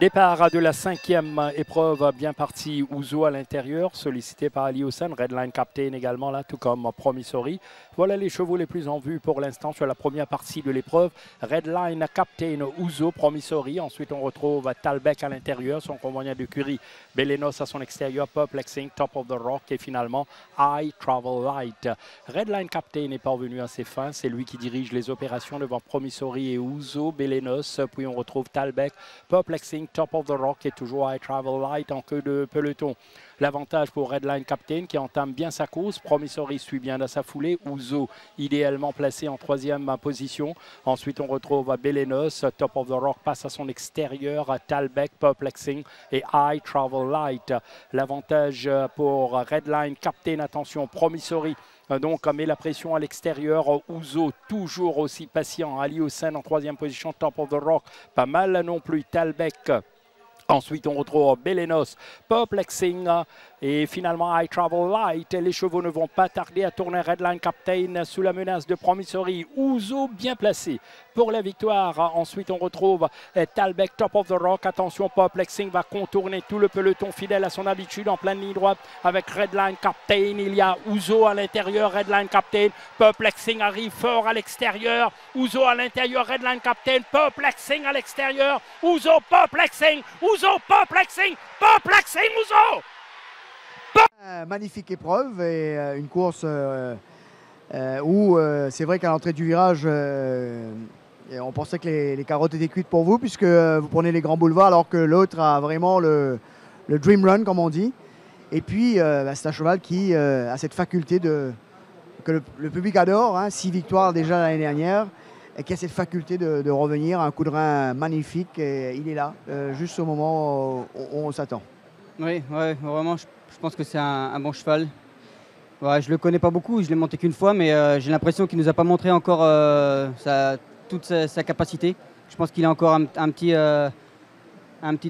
Départ de la cinquième épreuve, bien parti. Ouzo à l'intérieur, sollicité par Ali Hossein, Redline Captain également là, tout comme Promissory. Voilà les chevaux les plus en vue pour l'instant sur la première partie de l'épreuve. Redline Captain, Ouzo, Promissory. Ensuite, on retrouve Talbec à l'intérieur, son compagnon de curie. Belenos à son extérieur, Perplexing, Top of the Rock et finalement I Travel Light. Redline Captain est parvenu à ses fins. C'est lui qui dirige les opérations devant Promissory et Ouzo, Belenos. Puis on retrouve Talbec, Perplexing, Top of the Rock et toujours I Travel Light en queue de peloton. L'avantage pour Redline Captain qui entame bien sa course. Promissory suit bien dans sa foulée. Ouzo idéalement placé en troisième position. Ensuite, on retrouve Belenos. Top of the Rock passe à son extérieur. Talbec, Perplexing et I Travel Light. L'avantage pour Redline Captain, attention, Promissory. Donc, met la pression à l'extérieur. Ouzo, toujours aussi patient. Ali Hossein en troisième position. Top of the Rock, pas mal non plus. Talbec. Ensuite, on retrouve Belenos, Perplexing et finalement I Travel Light. Les chevaux ne vont pas tarder à tourner. Redline Captain sous la menace de Promissory. Ouzo bien placé pour la victoire. Ensuite, on retrouve Talbec, Top of the Rock. Attention, Perplexing va contourner tout le peloton fidèle à son habitude en pleine ligne droite avec Redline Captain. Il y a Ouzo à l'intérieur, Redline Captain. Perplexing arrive fort à l'extérieur. Ouzo à l'intérieur, Redline Captain. Perplexing à l'extérieur. Ouzo, Perplexing. Ouzo, Perplexing, Perplexing, Ouzo! Magnifique épreuve et une course où c'est vrai qu'à l'entrée du virage, on pensait que les carottes étaient cuites pour vous puisque vous prenez les grands boulevards alors que l'autre a vraiment le dream run comme on dit. Et puis c'est un cheval qui a cette faculté que le public adore, hein, 6 victoires déjà l'année dernière. Et qui a cette faculté de revenir, un coup de rein magnifique, et il est là, juste au moment où on s'attend. Oui, ouais, vraiment, je pense que c'est un bon cheval. Ouais, je ne le connais pas beaucoup, je ne l'ai monté qu'une fois, mais j'ai l'impression qu'il ne nous a pas montré encore toute sa capacité. Je pense qu'il a encore un petit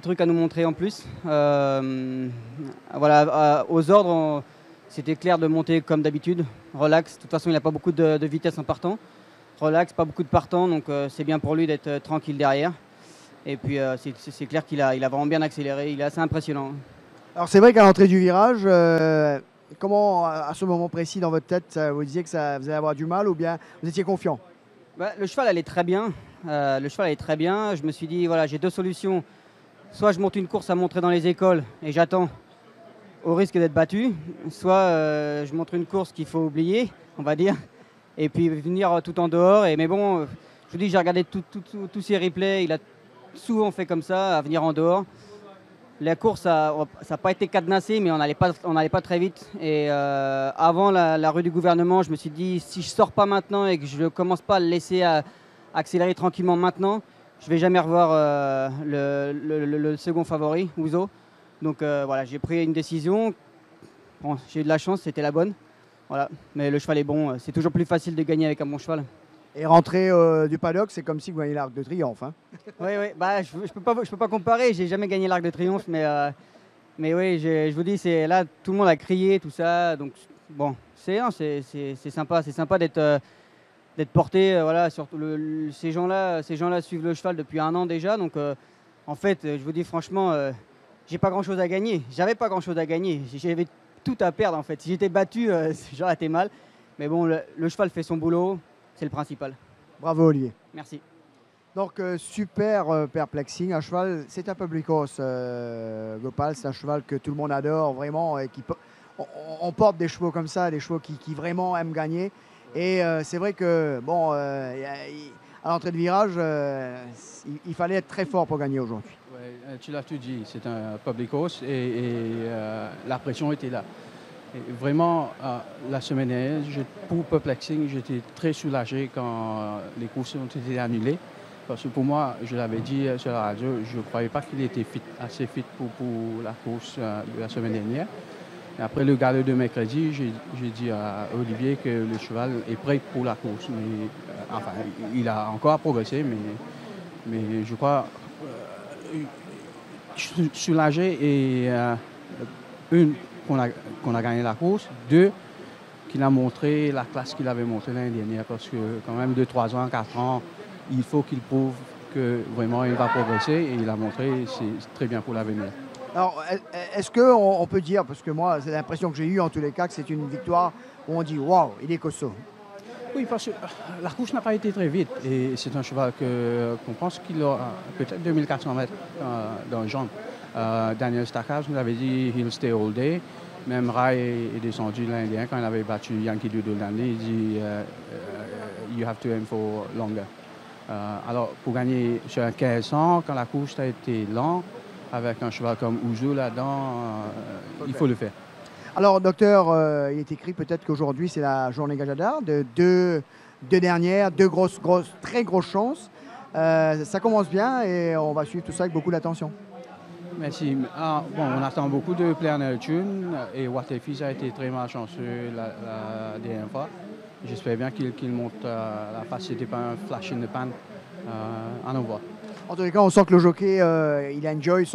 truc à nous montrer en plus. Voilà, aux ordres, c'était clair de monter comme d'habitude, relax. De toute façon, il n'a pas beaucoup de vitesse en partant. Relax, pas beaucoup de partants, donc c'est bien pour lui d'être tranquille derrière. Et puis c'est clair qu'il a vraiment bien accéléré, il est assez impressionnant. Alors c'est vrai qu'à l'entrée du virage, comment à ce moment précis dans votre tête, vous disiez que vous allez avoir du mal ou bien vous étiez confiant? Le cheval allait très bien, Je me suis dit, voilà, j'ai deux solutions. Soit je monte une course à montrer dans les écoles et j'attends au risque d'être battu, soit je montre une course qu'il faut oublier, on va dire. Et puis venir tout en dehors. Mais bon, je vous dis, j'ai regardé tous ces replays. Il a souvent fait comme ça, à venir en dehors. La course, ça n'a pas été cadenassé, mais on n'allait pas très vite. Et avant la rue du gouvernement, je me suis dit, si je ne sors pas maintenant et que je ne commence pas à le laisser accélérer tranquillement maintenant, je ne vais jamais revoir le second favori, Ouzo. Donc voilà, j'ai pris une décision. Bon, j'ai eu de la chance, c'était la bonne. Voilà. Mais le cheval est bon, c'est toujours plus facile de gagner avec un bon cheval. Et rentrer du paddock, c'est comme si vous gagnez l'Arc de Triomphe. Hein. Oui, bah, je peux pas comparer, j'ai jamais gagné l'Arc de Triomphe, mais oui, je vous dis, là, tout le monde a crié, tout ça, donc bon, c'est sympa d'être porté, voilà, surtout ces gens-là suivent le cheval depuis 1 an déjà, donc en fait, je vous dis franchement, j'ai pas grand-chose à gagner, j'avais pas grand-chose à gagner, j'avais tout à perdre en fait. Si j'étais battu, j'aurais été mal. Mais bon, le cheval fait son boulot, c'est le principal. Bravo Olivier. Merci. Donc super Perplexing, un cheval, c'est un public horse, Gopal, c'est un cheval que tout le monde adore vraiment. Et on porte des chevaux comme ça, des chevaux qui vraiment aiment gagner. Et c'est vrai que bon, à l'entrée de virage, il fallait être très fort pour gagner aujourd'hui. Ouais, tu l'as tout dit, c'est un public horse et la pression était là. Et vraiment, la semaine dernière, pour Perplexing, j'étais très soulagé quand les courses ont été annulées. Parce que pour moi, je l'avais dit sur la radio, je ne croyais pas qu'il était assez fit pour la course de la semaine dernière. Et après le galop de mercredi, j'ai dit à Olivier que le cheval est prêt pour la course. Mais, enfin, il a encore à progresser, mais je crois soulagé et qu'on a gagné la course, 2 qu'il a montré la classe qu'il avait montrée l'année dernière parce que quand même 2, 3 ans, 4 ans, il faut qu'il prouve que vraiment il va progresser et il a montré c'est très bien pour l'avenir. Alors, est-ce qu'on peut dire, parce que moi, c'est l'impression que j'ai eue en tous les cas, que c'est une victoire où on dit waouh, il est costaud. Oui, parce que la course n'a pas été très vite et c'est un cheval qu'on pense qu'il aura peut-être 2400 mètres dans le jambes. Daniel Stackhouse nous avait dit he'll stay all day. Même Rai est descendu l'Indien quand il avait battu Yankee Doodle Dandy. Il dit you have to aim for longer. Alors pour gagner sur un 1500, quand la course a été lente, avec un cheval comme Ouzou là-dedans, il faut le faire. Alors docteur, il est écrit peut-être qu'aujourd'hui c'est la journée Gajadar, de deux dernières, très grosses chances. Ça commence bien et on va suivre tout ça avec beaucoup d'attention. Merci. Bon, on attend beaucoup de Player Tune et Waterfis a été très malchanceux la dernière fois. J'espère bien qu'il monte la face, c'était pas un flash in the pan en envoi. En tous les cas, on sent que le jockey, il enjoy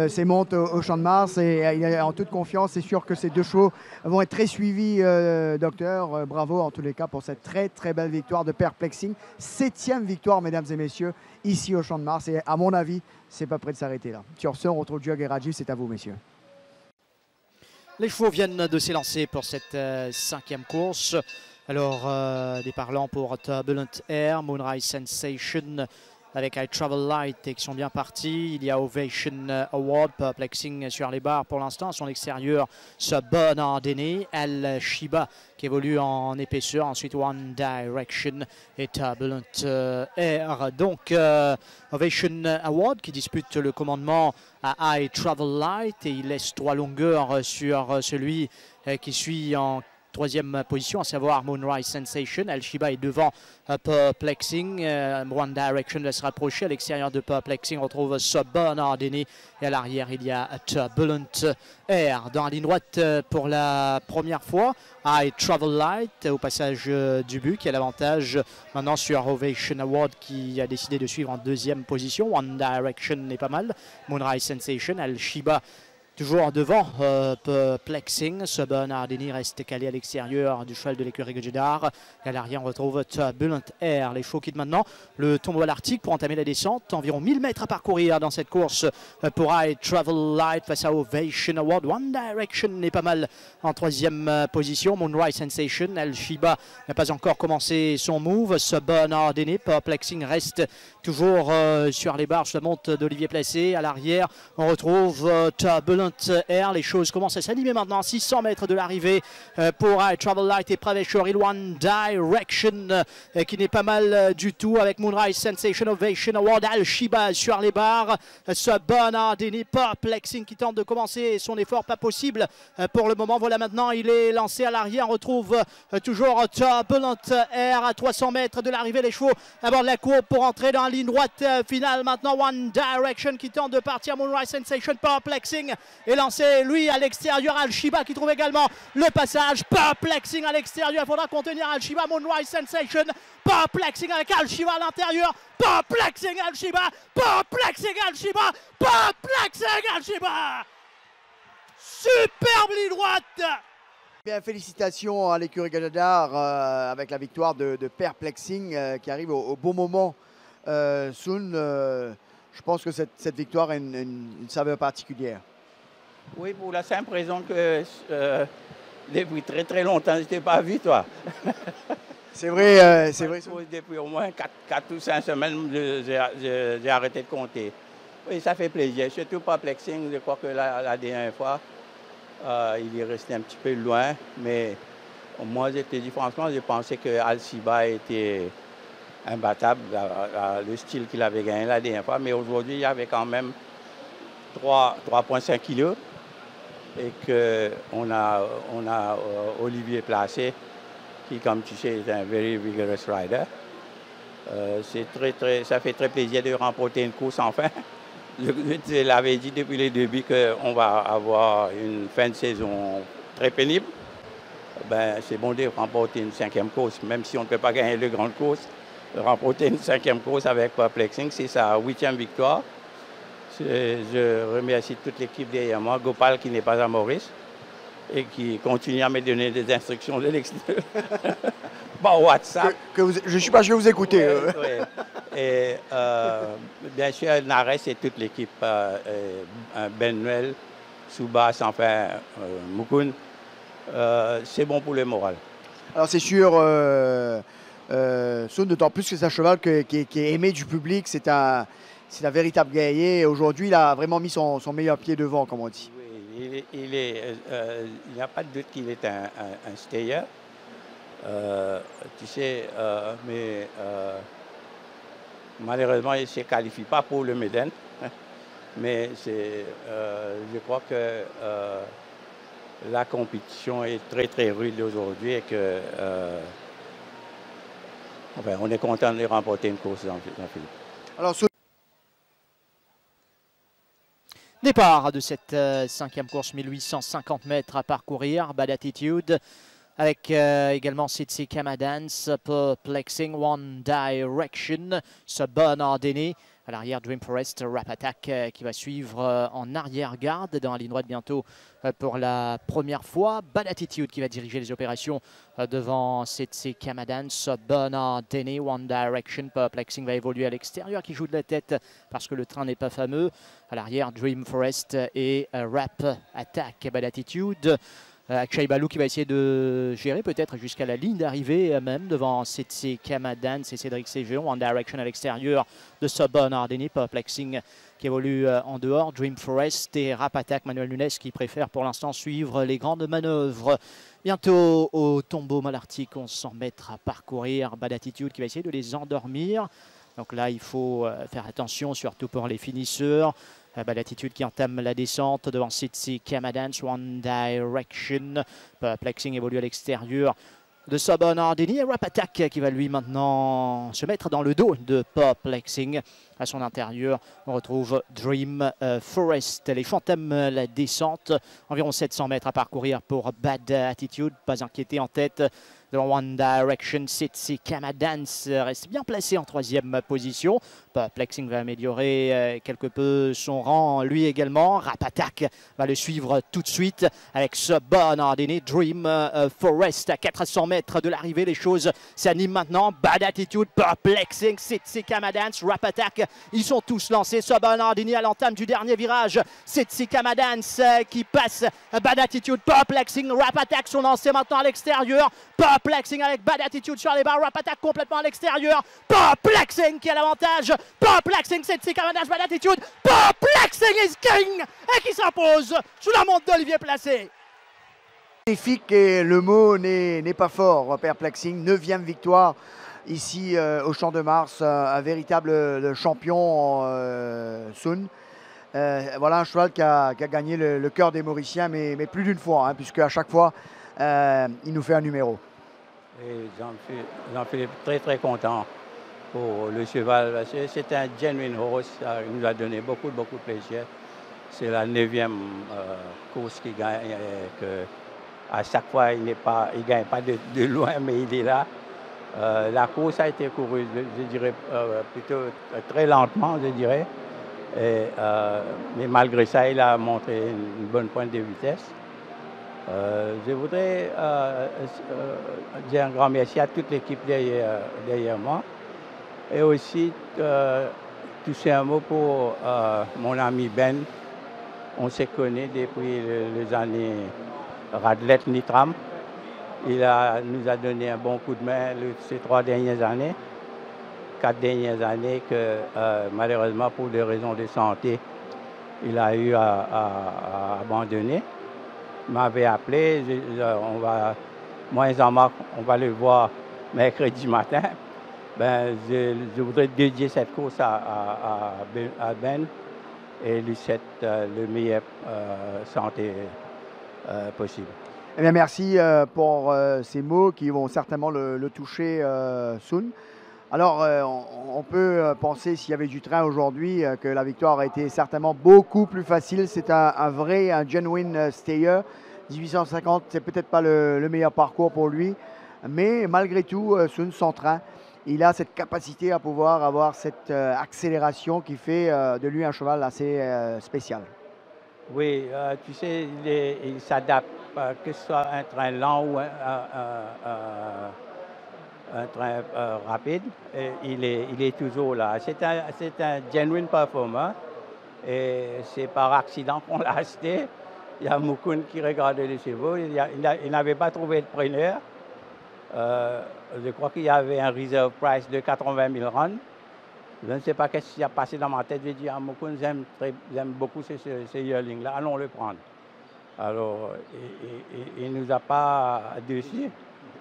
ses montes au Champ de Mars et il est en toute confiance. C'est sûr que ces deux chevaux vont être très suivis, docteur. Bravo en tous les cas pour cette très très belle victoire de Perplexing. 7e victoire, mesdames et messieurs, ici au Champ de Mars. Et à mon avis, c'est pas prêt de s'arrêter là. Sur ce, on retrouve Jug et Rajiv. C'est à vous, messieurs. Les chevaux viennent de s'élancer pour cette 5e course. Alors, départ lent pour Turbulent Air, Moonrise Sensation avec I Travel Light et qui sont bien partis. Il y a Ovation Award, Perplexing sur les barres pour l'instant. À son extérieur, Suburban Denny, El Shiba qui évolue en épaisseur. Ensuite, One Direction et Turbulent Air. Donc, Ovation Award qui dispute le commandement à I Travel Light et il laisse 3 longueurs sur celui qui suit en 3e position, à savoir Moonrise Sensation. El Shiba est devant Perplexing. One Direction va se rapprocher. À l'extérieur de Perplexing, on retrouve Suburban Denny. Et à l'arrière, il y a Turbulent Air. Dans la ligne droite, pour la première fois, I Travel Light au passage du but, qui a l'avantage maintenant sur Ovation Award qui a décidé de suivre en 2e position. One Direction n'est pas mal. Moonrise Sensation, El Shiba toujours devant Perplexing. Suburban Denny reste calé à l'extérieur du cheval de l'écurie Gajadar. Et à l'arrière, on retrouve Turbulent Air. Les chevaux quittent maintenant le tombeau à l'Arctique pour entamer la descente. Environ 1000 mètres à parcourir dans cette course pour I Travel Light face à Ovation Award. One Direction n'est pas mal en 3e position. Moonrise Sensation. El Shiba n'a pas encore commencé son move. Suburban Denny. Perplexing reste toujours sur les barres. La monte d'Olivier Placé. À l'arrière, on retrouve Turbulent Air. Les choses commencent à s'animer maintenant. 600 mètres de l'arrivée pour I Travel Light et Praveshwar One Direction qui n'est pas mal du tout avec Moonrise Sensation, Ovation Award, El Shiba sur les barres. Suburban Denny, Perplexing qui tente de commencer son effort, pas possible pour le moment. Voilà, maintenant il est lancé à l'arrière. On retrouve toujours Turbulent Air à 300 mètres de l'arrivée. Les chevaux à bord de la courbe pour entrer dans la ligne droite finale. Maintenant One Direction qui tente de partir. Moonrise Sensation, Perplexing est lancé, lui, à l'extérieur. El Shiba qui trouve également le passage. Perplexing à l'extérieur. Il faudra contenir El Shiba. Moonrise Sensation. Perplexing avec El Shiba à l'intérieur. Perplexing El Shiba. Perplexing El Shiba. Perplexing El Shiba. Superbe ligne droite. Bien, félicitations à l'écurie Gajadar avec la victoire de Perplexing qui arrive au bon moment. Soon, je pense que cette victoire a une saveur particulière. Oui, pour la simple raison que depuis très très longtemps, je ne t'ai pas vu, toi. C'est vrai, c'est vrai. Depuis au moins 4 ou 5 semaines, j'ai arrêté de compter. Oui, ça fait plaisir. Surtout Perplexing, je crois que la dernière fois, il est resté un petit peu loin. Mais moi, je te dis franchement, je pensais que El Shiba était imbattable, le style qu'il avait gagné la dernière fois. Mais aujourd'hui, il y avait quand même 3,5 kilos. Et qu'on a Olivier Placé, qui, comme tu sais, est un very vigorous rider. Ça fait très plaisir de remporter une course enfin. Je te l'avais dit depuis le début qu'on va avoir une fin de saison très pénible. Ben, c'est bon de remporter une 5e course, même si on ne peut pas gagner de grandes courses. Remporter une 5e course avec Perplexing, c'est sa 8e victoire. Je remercie toute l'équipe derrière moi, Gopal qui n'est pas à Maurice et qui continue à me donner des instructions de l'extérieur par WhatsApp. Je ne suis pas, je vais vous écouter. Ouais. Et bien sûr, Nares et toute l'équipe, Ben Noël, Soubas, enfin, Moukoun, c'est bon pour le moral. Alors c'est sûr, d'autant plus que c'est un cheval qui est aimé du public, c'est un véritable guerrier. Aujourd'hui, il a vraiment mis son meilleur pied devant, comme on dit. Oui, il n'y a pas de doute qu'il est un stayer. Tu sais, mais malheureusement, il ne se qualifie pas pour le Méden. Mais je crois que la compétition est très très rude aujourd'hui et que enfin, on est content de remporter une course dans Philippe. Alors, départ de cette 5e course, 1850 mètres à parcourir, Bad Attitude, avec également Sitsi Kamadance, Perplexing, One Direction, Subban Ardeni. À l'arrière, Dream Forest, Rap Attack qui va suivre en arrière-garde dans la ligne droite bientôt pour la première fois. Bad Attitude qui va diriger les opérations devant Sitsi Kamadance, Subban Ardeni, One Direction. Perplexing va évoluer à l'extérieur qui joue de la tête parce que le train n'est pas fameux. À l'arrière, Dream Forest et Rap Attack. Bad Attitude. Akshay Balou qui va essayer de gérer peut-être jusqu'à la ligne d'arrivée même devant Sitsi Kamadance et Cédric Ségeon. One Direction à l'extérieur de Subban Ardeni. Perplexing qui évolue en dehors. Dream Forest et Rap Attack, Manuel Nunes qui préfère pour l'instant suivre les grandes manœuvres. Bientôt au tombeau malartique, 1100 mètres à parcourir. Bad Attitude qui va essayer de les endormir. Donc là, il faut faire attention, surtout pour les finisseurs. Bad Attitude qui entame la descente devant Sitsi Kamadance, One Direction. Perplexing évolue à l'extérieur de Subban Ardeni et Rap Attack qui va lui maintenant se mettre dans le dos de Perplexing. À son intérieur, on retrouve Dream Forest. Les entament la descente, environ 700 mètres à parcourir pour Bad Attitude, pas inquiété en tête. Devant One Direction, Sitsi Kamadance reste bien placé en 3e position. Perplexing va améliorer quelque peu son rang lui également. Rap Attack va le suivre tout de suite avec Subban Ardeni. Dream Forest à 400 mètres de l'arrivée. Les choses s'animent maintenant. Bad Attitude, Perplexing, Sitsi Kamadance, Rap Attack. Ils sont tous lancés. Subban Ardeni à l'entame du dernier virage. Sitsi Kamadance qui passe. Bad Attitude, Perplexing, Rap Attack sont lancés maintenant à l'extérieur. Perplexing avec Bad Attitude sur les barres. Rap Attack complètement à l'extérieur. Perplexing qui a l'avantage. Perplexing, Sitsi Kamadance, Bad Attitude. Perplexing is king et qui s'impose sous la montre d'Olivier Placé. Magnifique et le mot n'est pas fort. Perplexing, 9e victoire ici au Champ de Mars. Un véritable champion Sun. Voilà un cheval qui a gagné le cœur des Mauriciens, mais plus d'une fois, puisque à chaque fois, il nous fait un numéro. Et j'en suis très très content pour le cheval. C'est un genuine horse, il nous a donné beaucoup de plaisir. C'est la 9e course qu'il gagne. À chaque fois, il ne gagne pas de loin, mais il est là. La course a été courue, je dirais, plutôt très lentement, je dirais. Mais malgré ça, il a montré une bonne pointe de vitesse. Je voudrais dire un grand merci à toute l'équipe derrière moi. Et aussi toucher un mot pour mon ami Ben. On se connaît depuis les années Radlett Nitram. Il nous a donné un bon coup de main ces 3 dernières années. 4 dernières années que malheureusement pour des raisons de santé, il a eu à abandonner. Il m'avait appelé, on va le voir mercredi matin. Ben, je voudrais dédier cette course à Ben et lui souhaite le meilleur santé possible. Eh bien, merci pour ces mots qui vont certainement le toucher Sun. Alors, on peut penser, s'il y avait du train aujourd'hui, que la victoire aurait été certainement beaucoup plus facile. C'est un genuine stayer. 1850, c'est peut-être pas le meilleur parcours pour lui. Mais malgré tout, Sun sans train, il a cette capacité à pouvoir avoir cette accélération qui fait de lui un cheval assez spécial. Oui, tu sais, il s'adapte, que ce soit un train lent ou un train rapide. Et il est toujours là. C'est un genuine performer. Et c'est par accident qu'on l'a acheté. Il y a Moukoun qui regardait les chevaux. Il n'avait pas trouvé de preneur. Je crois qu'il y avait un reserve price de 80 000 rands. Je ne sais pas ce qui a passé dans ma tête. J'ai dit à Moukoun, j'aime beaucoup ce yearling-là, allons le prendre. Alors, il ne nous a pas déçus.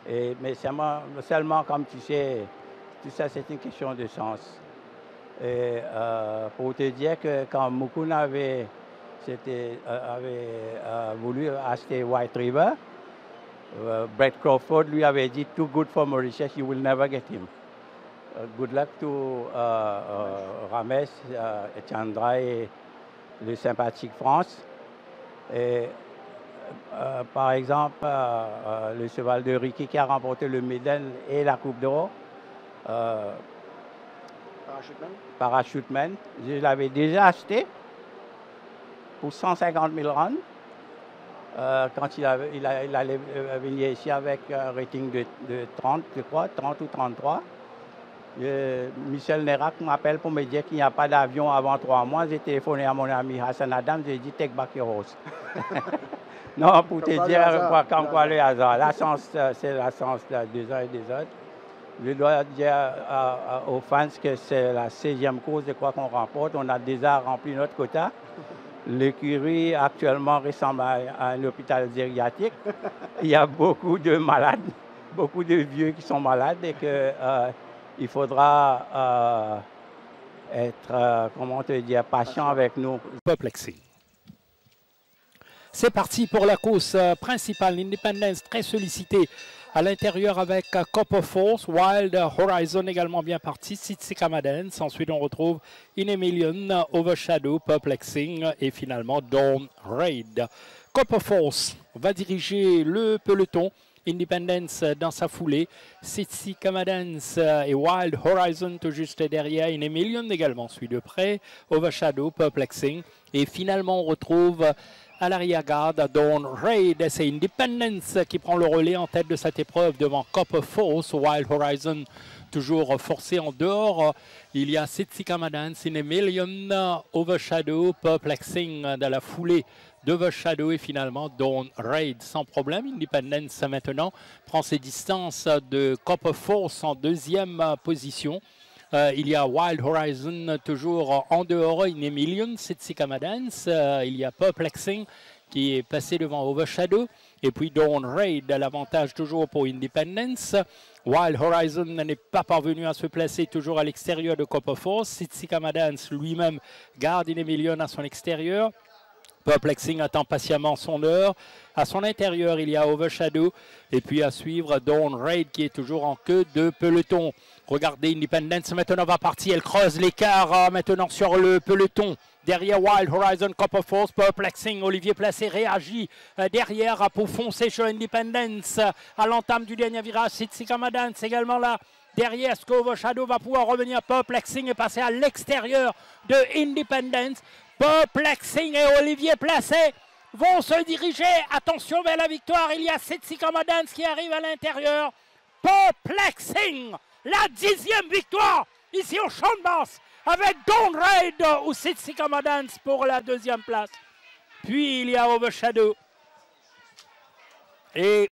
Mais seulement, comme tu sais, tout ça, c'est une question de sens. Et pour te dire que quand Moukoun avait voulu acheter White River, Brett Crawford lui avait dit, too good for Mauritius, you will never get him. Good luck to Rames, Chandra et le sympathique France. Et, par exemple, le cheval de Ricky qui a remporté le Médaille et la Coupe d'Or. Parachuteman. Je l'avais déjà acheté pour 150 000 rands quand il allait venir ici avec un rating de 30, je crois, 30 ou 33. Michel Nérac m'appelle pour me dire qu'il n'y a pas d'avion avant 3 mois. J'ai téléphoné à mon ami Hassan Adam, j'ai dit take back your horse. Non, pour te dire comme quoi le hasard. La chance, c'est la chance des uns et des autres. Je dois dire aux fans que c'est la 16e course, je crois qu'on remporte. On a déjà rempli notre quota. L'écurie actuellement ressemble à un hôpital gériatrique. Il y a beaucoup de malades, beaucoup de vieux qui sont malades et qu'il faudra être, comment te dire, patient avec nous. Perplexing. C'est parti pour la course principale, Independence très sollicité à l'intérieur avec Copper Force, Wild Horizon également bien parti, Sitsika Madance. Ensuite on retrouve In a Million, Overshadow, Perplexing et finalement Dawn Raid. Copper Force va diriger le peloton. Independence dans sa foulée, Sitsika Madance et Wild Horizon tout juste derrière, In a Million également suit de près, Overshadow, Perplexing et finalement on retrouve à l'arrière-garde, Dawn Raid, c'est Independence qui prend le relais en tête de cette épreuve devant Copper Force, Wild Horizon toujours forcé en dehors. Il y a Sitsika Madance, In a Million, Overshadow, Perplexing dans la foulée d'Overshadow et finalement Dawn Raid sans problème. Independence maintenant prend ses distances de Copper Force en deuxième position. Il y a Wild Horizon toujours en dehors, In a Million, Sitsika Madance. Il y a Perplexing qui est passé devant Overshadow. Et puis Dawn Raid, l'avantage toujours pour Independence. Wild Horizon n'est pas parvenu à se placer toujours à l'extérieur de Copper Force. Sitsika Madance lui-même garde In a Million à son extérieur. Perplexing attend patiemment son heure. À son intérieur, il y a Overshadow. Et puis à suivre Dawn Raid qui est toujours en queue de peloton. Regardez, Independence maintenant va partir. Elle creuse l'écart maintenant sur le peloton. Derrière Wild Horizon, Copper Force, Perplexing. Olivier Placé réagit derrière pour foncer sur Independence. À l'entame du dernier virage, Sitsika Madance également là. Derrière, est-ce qu'Overshadow va pouvoir revenir? Perplexing et passer à l'extérieur de Independence. Perplexing et Olivier Placé vont se diriger, attention, vers la victoire. Il y a Sitsika Madance qui arrive à l'intérieur. Perplexing, la 10e victoire ici au Champ de Mars avec Dawn Raid ou Sitsika Madance pour la 2e place. Puis il y a Overshadow et